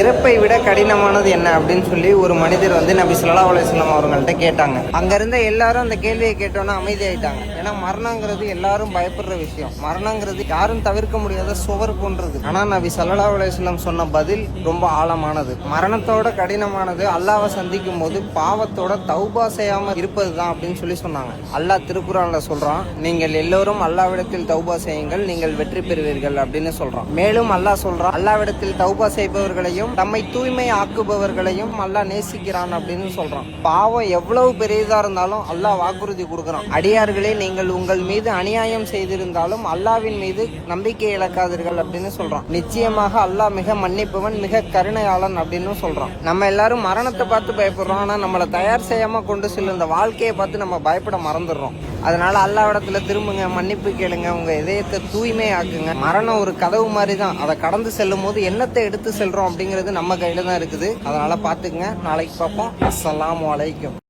இறப்பை விட கடினமானது என்ன அப்படின்னு சொல்லி ஒரு மனிதர் வந்து நபி ஸல்லல்லாஹு அலைஹி வஸல்லம் அவர்கள்ட்ட கேட்டாங்க. அங்க இருந்த எல்லாரும் அந்த கேள்வியை கேட்டோன்னா அமைதியாயிட்டாங்க. ஏன்னா மரணங்கிறது எல்லாரும் பயப்படுற விஷயம். மரணங்கிறது யாரும் தவிர்க்க முடியாத சுவர் போன்றது. ஆனா நபி ஸல்லல்லாஹு அலைஹி வஸல்லம் சொன்ன பதில் ரொம்ப ஆழமானது. மரணத்தோட கடினமானது அல்லாஹ்வை சந்திக்கும் போது பாவத்தோட தௌபா செய்யாம இருப்பதுதான் அப்படின்னு சொல்லி சொன்னாங்க. அல்லாஹ் திருக்குர்ஆன்ல சொல்றான், நீங்கள் எல்லோரும் அல்லாஹ்விடத்தில் தௌபா செய்யுங்கள், நீங்கள் வெற்றி பெறுவீர்கள் அப்படின்னு சொல்றான். மேலும் அல்லாஹ் சொல்றான், அல்லாஹ்விடத்தில் தௌபா செய்பவர்களையும் தம்மை தூய்மை ஆக்குபவர்களையும் அல்லாஹ் நேசிக்கிறான் அப்படின்னு சொல்றான். பாவம் எவ்வளவு பெரியதா இருந்தாலும் அல்லாஹ் வாக்குறுதி கொடுக்கறான், அடியார்களே நீங்கள் உங்கள் மீது அநியாயம் செய்திருந்தாலும் அல்லாஹ்வின் மீது நம்பிக்கை இழக்காதீர்கள் அப்படின்னு சொல்றான். நிச்சயமாக அல்லாஹ் மிக மன்னிப்பவன், மிக கருணையாளன் அப்படின்னு சொல்றான். நம்ம எல்லாரும் மரணத்தை பார்த்து பயப்படுறோம். ஆனா நம்மளை தயார் செய்யாம கொண்டு செல்லும் இந்த வாழ்க்கையை பார்த்து நம்ம பயப்பட மறந்துடுறோம். அதனால அல்லாஹ்விடத்துல திரும்புங்க, மன்னிப்பு கேளுங்க, உங்க இதயத்தை தூய்மை ஆக்குங்க. மரணம் ஒரு கதவு மாதிரி தான். அதை கடந்து செல்லும் போது என்னத்தை எடுத்து செல்றோம் அப்படிங்கிறது நம்ம கையில தான் இருக்குது. அதனால பாத்துக்குங்க. நாளைக்கு பார்ப்போம். அஸ்ஸலாமு அலைக்கும்.